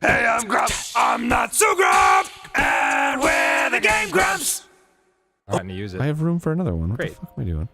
Hey, I'm Grump. I'm not so Grump. And we're the Game Grumps. I'm not gonna use it. I have room for another one. What Great. the fuck am I doing?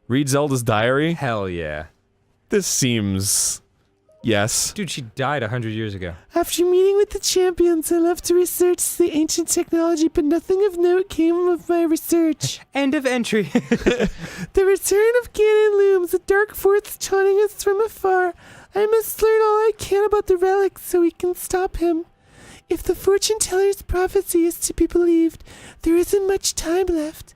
Read Zelda's diary? Hell yeah. This seems... Yes. Dude, she died 100 years ago. After meeting with the champions, I left to research the ancient technology, but nothing of note came of my research. End of entry. The return of Ganon looms, a dark force taunting us from afar. I must learn all I can about the relic so we can stop him. If the fortune teller's prophecy is to be believed, there isn't much time left.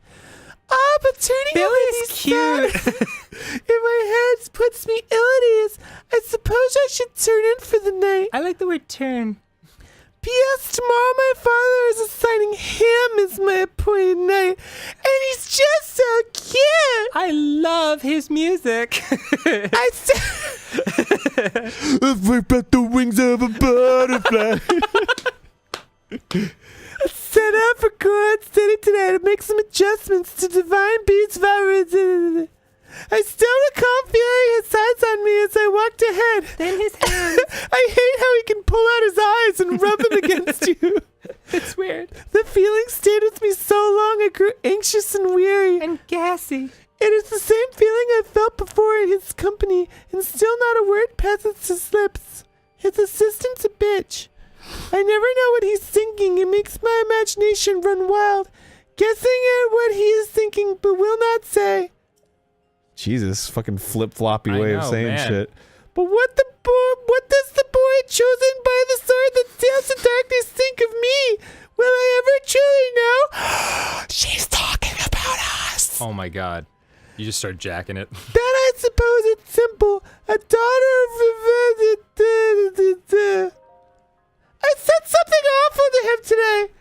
Ah, but turning over these cute. in my head puts me ill at ease. I suppose I should turn in for the night. I like the word turn. P.S. Tomorrow my father is assigning him as my appointed knight, and he's just so cute. I love his music. I If we bet the wings of a butterfly. set out for Goron City today to make some adjustments to Divine Beast's vibrations. I still recall feeling his eyes on me as I walked ahead. Then his hands. I hate how he can pull out his eyes and rub them against you. It's weird. The feeling stayed with me so long I grew anxious and weary. And gassy. It is the same feeling I felt before in his company, and still not a word passes his lips. His assistant's a bitch. I never know what he's thinking. It makes my imagination run wild, guessing at what he is thinking, but will not say. Jesus, fucking flip-floppy I way of know, saying man. shit. But what does the boy chosen by the sword that steals the darkness think of me? Will I ever truly know? She's talking about us. Oh my god. You just start jacking it. That I suppose it's simple. A daughter of... I said something awful to him today.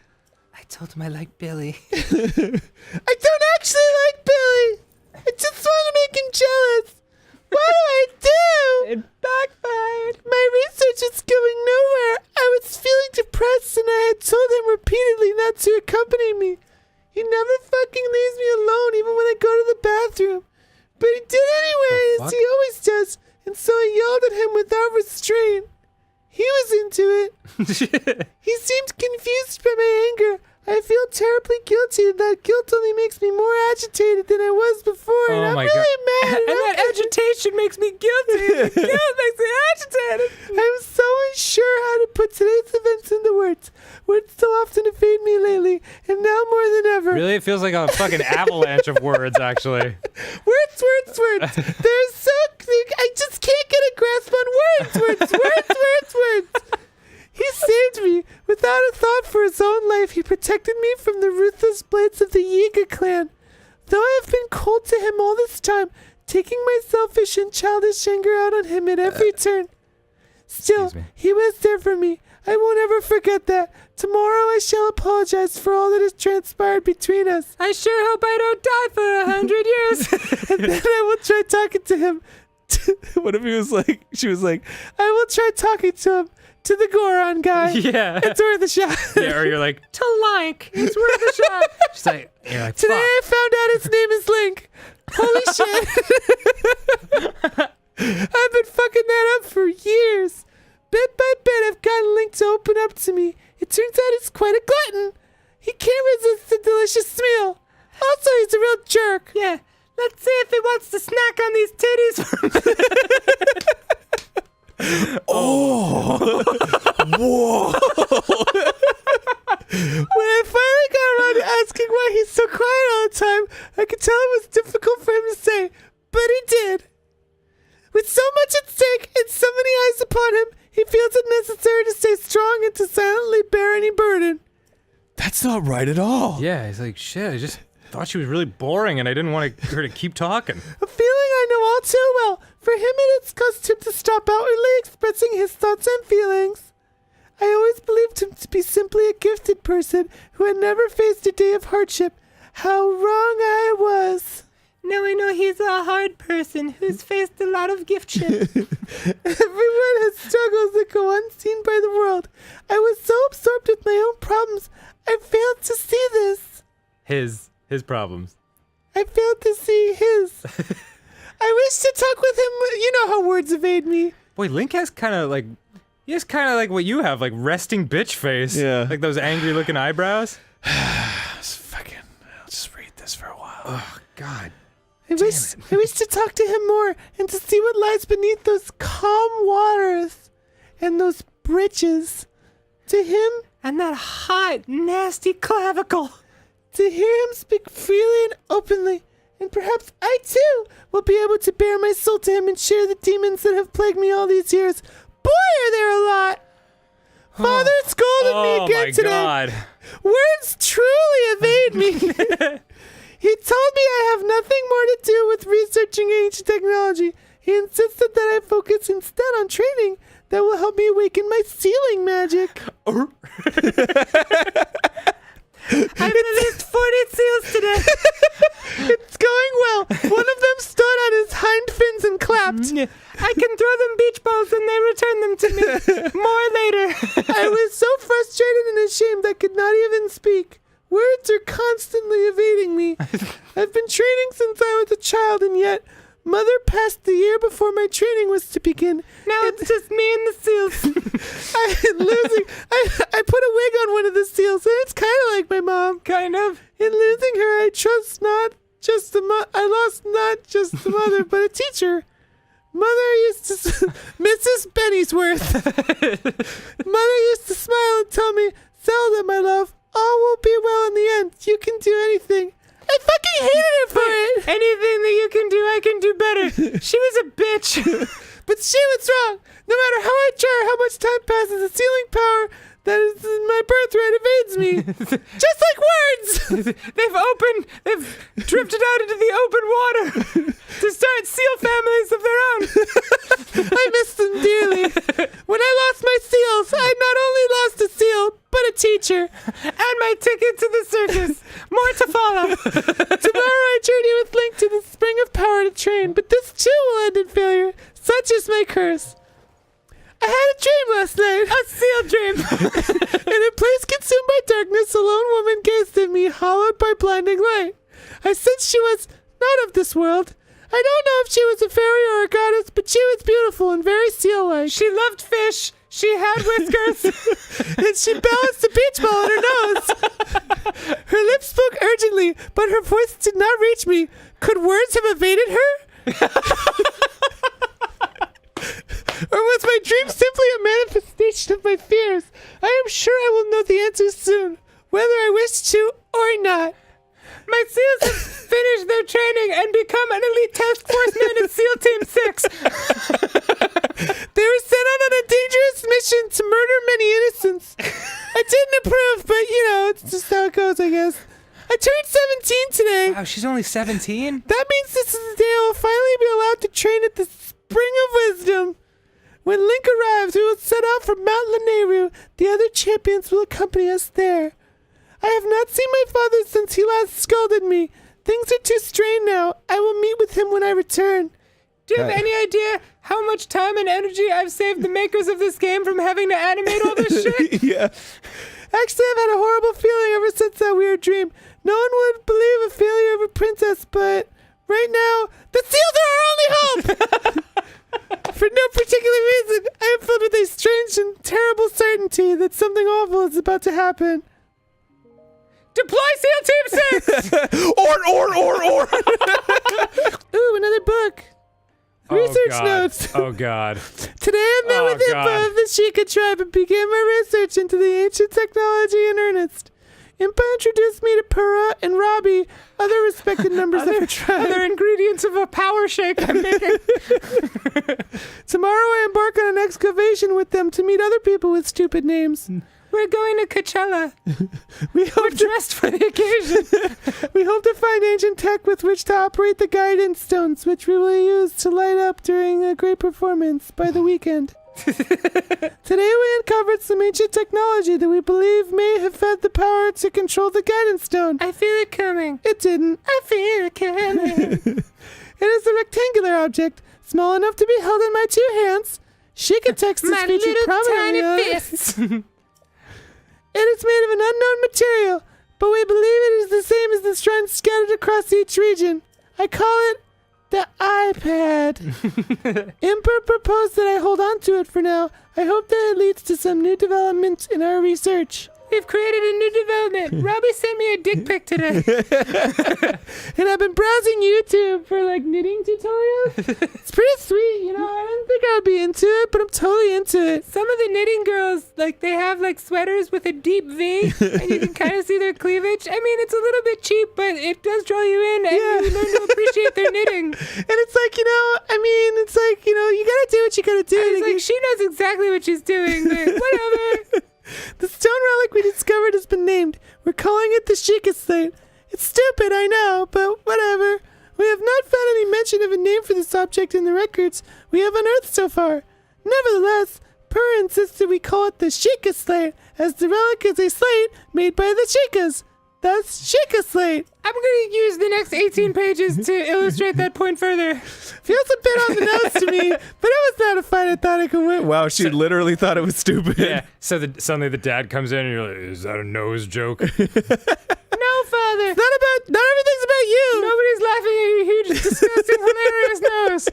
I told him I like Billy. I don't actually like Billy. I just want to make him jealous. What do I do? It backfired. My research is going nowhere. I was feeling depressed and I had told him repeatedly not to accompany me. He never fucking leaves me alone even when I go to the bathroom. But he did anyway, as he always does, and so I yelled at him without restraint. He was into it. He seemed confused by my anger. I feel terribly guilty, and that guilt only makes me more agitated than I was before, and Oh I'm my really mad. And that agitation makes me guilty. Guilt makes me agitated. I'm so unsure how to put today's events into words. Words so often evade me lately, and now more than ever. Really? It feels like a fucking avalanche of words, actually. Words. They're so... I just can't get a grasp on words. He saved me. Without a thought for his own life, he protected me from the ruthless blades of the Yiga clan. Though I have been cold to him all this time, taking my selfish and childish anger out on him at every turn. Still, Excuse me. he was there for me. I won't ever forget that. Tomorrow I shall apologize for all that has transpired between us. I sure hope I don't die for 100 years. And then I will try talking to him. What if he was like, she was like, I will try talking to him. To the Goron guy. Yeah. It's worth a shot. Yeah, or you're like, to like. It's worth a shot. She's like, you're like, Today fuck. I found out his name is Link. Holy shit. I've been fucking that up for years. Bit by bit, I've gotten Link to open up to me. It turns out he's quite a glutton. He can't resist a delicious meal. Also, he's a real jerk. Yeah. Let's see if he wants to snack on these titties. whoa. When I finally got around to asking why he's so quiet all the time, I could tell it was difficult for him to say, but he did. With so much at stake and so many eyes upon him, he feels it necessary to stay strong and to silently bear any burden. That's not right at all. Yeah, he's like, shit, I just thought she was really boring and I didn't want her to keep talking. A feeling I know all too well. For him, it has caused him to stop outwardly expressing his thoughts and feelings. I always believed him to be simply a gifted person who had never faced a day of hardship. How wrong I was. Now I know he's a hard person who's faced a lot of gift ship. Everyone has struggles that go unseen by the world. I was so absorbed with my own problems, I failed to see this. His problems. I failed to see his. I wish to talk with him. You know how words evade me. Boy, Link has kind of like, He has kind of like what you have, like resting bitch face. Yeah. Like those angry looking eyebrows. I'll just read this for a while. Oh, God. I wish to talk to him more and to see what lies beneath those calm waters and those bridges. To him, And that hot, nasty clavicle. to hear him speak freely and openly, and perhaps I too will be able to bare my soul to him and share the demons that have plagued me all these years. Boy, are there a lot! Father scolded me again today. God. Words truly evade me. He told me I have nothing more to do with researching ancient technology. He insisted that I focus instead on training that will help me awaken my sealing magic. I released 40 seals today. It's going well. One of them stood on his hind fins and clapped. I can throw them beach balls and they return them to me. More later. I was so frustrated and ashamed I could not even speak. Words are constantly evading me. I've been training since I was a child, and yet Mother passed the year before my training was to begin. Now it's just me and the seals. I put a wig on one of the seals, and it's kind of like my mom. Kind of. In losing her, I lost not just the mother, but a teacher. Mother used to, Mrs. Benny'sworth. Mother used to smile and tell me, Zelda, my love, all will be well in the end. You can do anything. I fucking hated her for it. Anything that you can do, I can do better. She was a bitch. But she was wrong. No matter how I try or how much time passes, the sealing power that is in my birthright evades me. Just like words. They've drifted out into the open water to start seal families of their own. I miss them dearly. When I lost my seals, I not only lost a seal, but a teacher. And my ticket to the circus. More to follow. Tomorrow I journey with Link to the spring of power to train, but this too will end in failure. Such is my curse. I had a dream last night. A seal dream. In a place consumed by darkness, a lone woman gazed at me, hollowed by blinding light. I sensed she was not of this world. I don't know if she was a fairy or a goddess, but she was beautiful and very seal-like. She loved fish. She had whiskers. And she balanced a beach ball on her nose. Her lips spoke urgently, but her voice did not reach me. Could words have evaded her? Or was my dream simply a manifestation of my fears? I am sure I will know the answer soon, whether I wish to or not. My seals have finished their training and become an elite task force man in SEAL Team 6. They were sent on a dangerous mission to murder many innocents. I didn't approve, but it's just how it goes, I guess. I turned 17 today. Wow, she's only 17? That means this is the day I will finally be allowed to train at the Spring of Wisdom. When Link arrives, we will set out for Mount Lanayru. The other champions will accompany us there. I have not seen my father since he last scolded me. Things are too strained now. I will meet with him when I return. Do you have any idea how much time and energy I've saved the makers of this game from having to animate all this shit? Yeah. Actually, I've had a horrible feeling ever since that weird dream. No one would believe a failure of a princess, but right now, the seals are our only hope! For no particular reason, I am filled with a strange and terrible certainty that something awful is about to happen. Deploy SEAL Team 6! Or. Ooh, another book. Research notes. Oh, God. Today I met with Impa God. of the Sheikah tribe and began my research into the ancient technology in earnest. Impa introduced me to Pura and Robbie, other respected members of her tribe. Other ingredients of a power shake I'm making. Tomorrow I embark on an excavation with them to meet other people with stupid names. We're going to Coachella. We We're hope to, dressed for the occasion. we hope to find ancient tech with which to operate the guidance stones, which we will use to light up during a great performance by the weekend. Today we uncovered some ancient technology that we believe may have had the power to control the guidance stone. I feel it coming. It didn't. I feel it coming. It is a rectangular object, small enough to be held in my two hands. Sheikah text is My featured little prominently on tiny it. fists. It is made of an unknown material, but we believe it is the same as the shrines scattered across each region. I call it The iPad. Imper proposed that I hold on to it for now. I hope that it leads to some new development in our research. We've created a new development. Robbie sent me a dick pic today. And I've been browsing YouTube for like knitting tutorials. It's pretty sweet, you know. I didn't think I'd be into it, but I'm totally into it. Some of the knitting girls, like, they have like sweaters with a deep V, and you can kind of see their cleavage. I mean, it's a little bit cheap, but it does draw you in, and you learn to appreciate their knitting. And it's like, you know, I mean, it's like, you know, you gotta do what you gotta do. I was like, she knows exactly what she's doing. Like, whatever. The stone relic we discovered has been named. We're calling it the Sheikah Slate. It's stupid, I know, but whatever. We have not found any mention of a name for this object in the records we have unearthed so far. Nevertheless, Purr insisted we call it the Sheikah Slate, as the relic is a slate made by the Sheikahs. Thus, Sheikah Slate. I'm going to use the next 18 pages to illustrate that point further. Feels a bit on the nose to me, but it was not a fight I thought I could win. Wow, she literally thought it was stupid. Yeah, so suddenly the dad comes in and you're like, is that a nose joke? No, father. Not everything's about you. Nobody's laughing at your huge, disgusting, hilarious nose.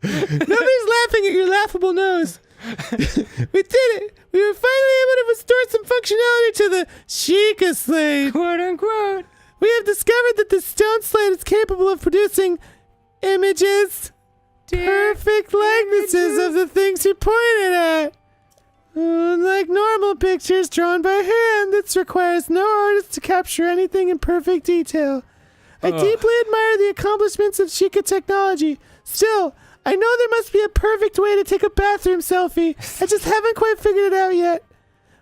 Nobody's laughing at your laughable nose. We did it. We were finally able to restore some functionality to the Sheikah Slate. Quote unquote. We have discovered that the stone slate is capable of producing images, perfect likenesses of the things you pointed at. Unlike normal pictures drawn by hand, this requires no artist to capture anything in perfect detail. I deeply admire the accomplishments of Sheikah technology. Still, I know there must be a perfect way to take a bathroom selfie. I just haven't quite figured it out yet.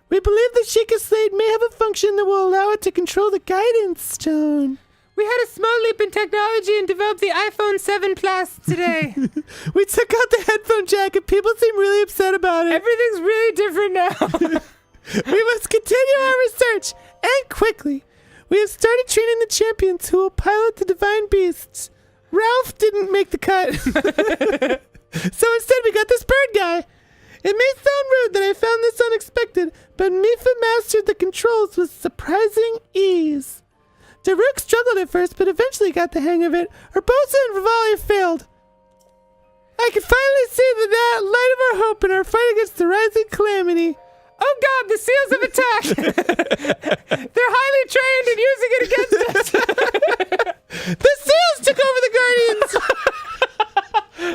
We believe the Sheikah Slate may have a function that will allow it to control the guidance stone. We had a small leap in technology and developed the iPhone 7 Plus today. We took out the headphone jack and people seem really upset about it. Everything's really different now. We must continue our research, and quickly. We have started training the champions who will pilot the divine beasts. Ralph didn't make the cut. So instead we got this bird guy. It may sound rude that I found this unexpected, but Mifa mastered the controls with surprising ease. Daruk struggled at first, but eventually got the hang of it. Urbosa and Rivali failed. I can finally see the light of our hope in our fight against the rising calamity. Oh god, the seals have attacked! They're highly trained in using it against us! The seals took over the guardians!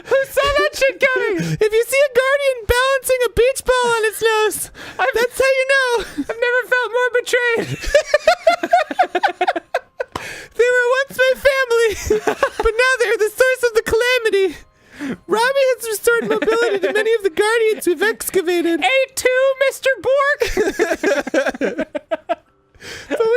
Who saw that shit coming? If you see a guardian balancing a beach ball on its nose, that's how you know. I've never felt more betrayed. They were once my family, but now they're the source of the calamity. Robbie has restored mobility to many of the guardians we've excavated. A2, Mr. Bork! But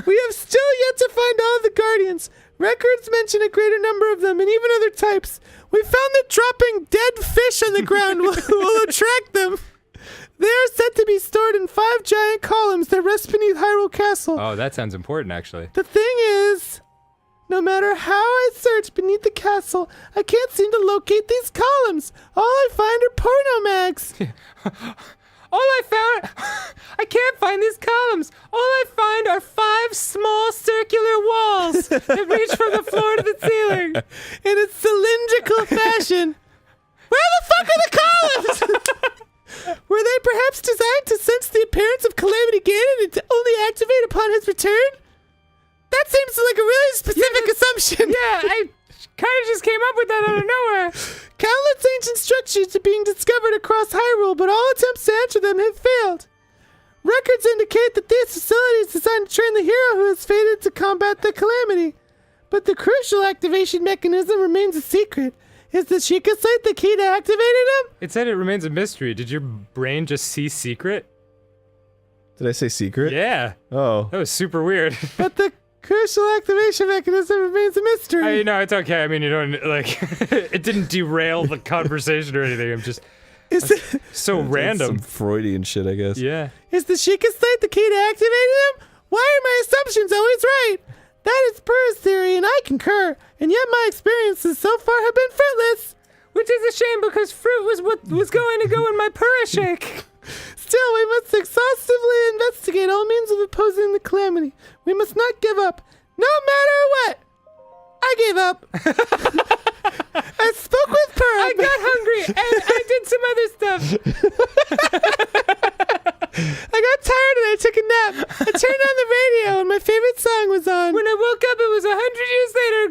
we have still yet to find all of the guardians. Records mention a greater number of them and even other types. We found that dropping dead fish on the ground will attract them. They are said to be stored in 5 giant columns that rest beneath Hyrule Castle. Oh, that sounds important, actually. The thing is, no matter how I search beneath the castle, I can't seem to locate these columns. All I find are porno mags. I can't find these columns. All I find are 5 small circular walls that reach from the floor to the ceiling. In a cylindrical fashion. Where the fuck are the columns? Were they perhaps designed to sense the appearance of Calamity Ganon and to only activate upon his return? That seems like a really specific assumption. Yeah, I kind of just came up with that out of nowhere. Countless ancient structures are being discovered across Hyrule, but all attempts to enter them have failed. Records indicate that these facilities designed to train the hero who is fated to combat the calamity. But the crucial activation mechanism remains a secret. Is the Sheikah Slate the key to activating them? It said it remains a mystery. Did your brain just see secret? Did I say secret? Yeah. Oh. That was super weird. But the crucial activation mechanism remains a mystery. I mean, no, it's okay. I mean, you don't, like, it didn't derail the conversation or anything. I'm just so random. Some Freudian shit, I guess. Yeah. Is the Sheikah Slate the key to activating them? Why are my assumptions always right? That is Purr's theory, and I concur. And yet my experiences so far have been fruitless. Which is a shame because fruit was what was going to go in my Purr shake. Still, we must exhaustively investigate all means of opposing the calamity. We must not give up, no matter what. I gave up. I spoke with Perm. I got hungry and I did some other stuff. I got tired and I took a nap. I turned on the radio and my favorite song was on. When I woke up, it was 100 years later.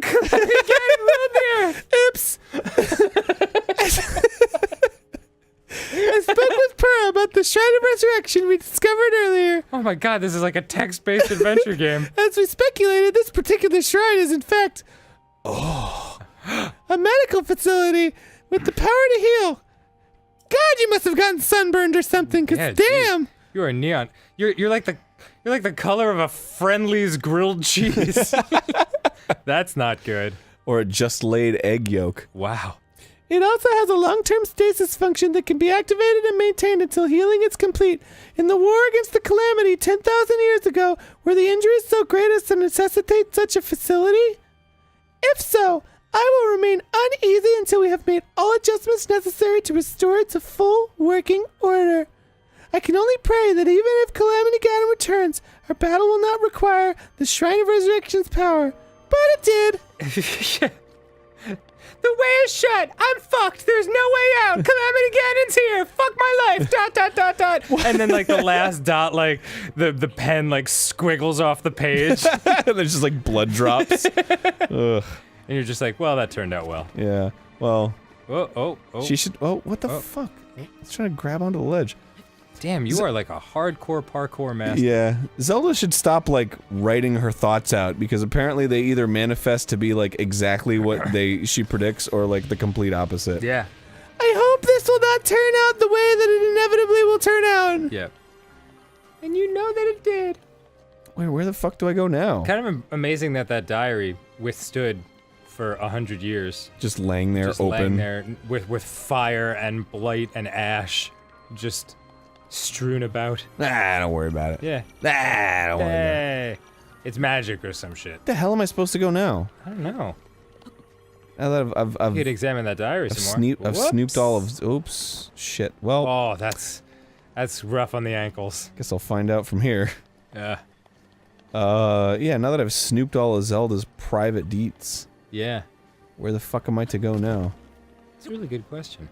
Again, ruled the earth. Oops. I spoke with Pearl about the Shrine of Resurrection we discovered earlier. Oh my god, this is like a text-based adventure game. As we speculated, this particular shrine is in fact a medical facility with the power to heal. God, you must have gotten sunburned or something, cause Yeah, damn. geez. You are neon. You're like the color of a Friendly's grilled cheese. That's not good. Or a just laid egg yolk. Wow. It also has a long-term stasis function that can be activated and maintained until healing is complete. In the war against the Calamity 10,000 years ago, were the injuries so great as to necessitate such a facility? If so, I will remain uneasy until we have made all adjustments necessary to restore it to full working order. I can only pray that even if Calamity Ganon returns, our battle will not require the Shrine of Resurrection's power. But it did. The way is shut. I'm fucked. There's no way out. Calamity Ganon's here. Fuck my life. ... And then like the last dot, like the pen like squiggles off the page, There's just like blood drops. Ugh. and you're just like, well, that turned out well. Yeah. Well, Oh. she should. Oh, what the fuck? It's trying to grab onto the ledge. Damn, you are like a hardcore parkour master. Yeah. Zelda should stop, like, writing her thoughts out, because apparently they either manifest to be, like, exactly what she predicts, or, like, the complete opposite. Yeah. I hope this will not turn out the way that it inevitably will turn out. Yeah. And you know that it did. Wait, where the fuck do I go now? Kind of amazing that diary withstood for 100 years. Just laying there, Just open. laying there with fire and blight and ash, just strewn about. Nah, don't worry about it. Yeah. Nah, don't worry about it. Hey. It's magic or some shit. Where the hell am I supposed to go now? I don't know. Now that You could examine that diary some more. I've snooped all of. Oops. Shit. Well, Oh, that's rough on the ankles. guess I'll find out from here. Yeah. Yeah, now that I've snooped all of Zelda's private deets, Yeah. where the fuck am I to go now? It's a really good question.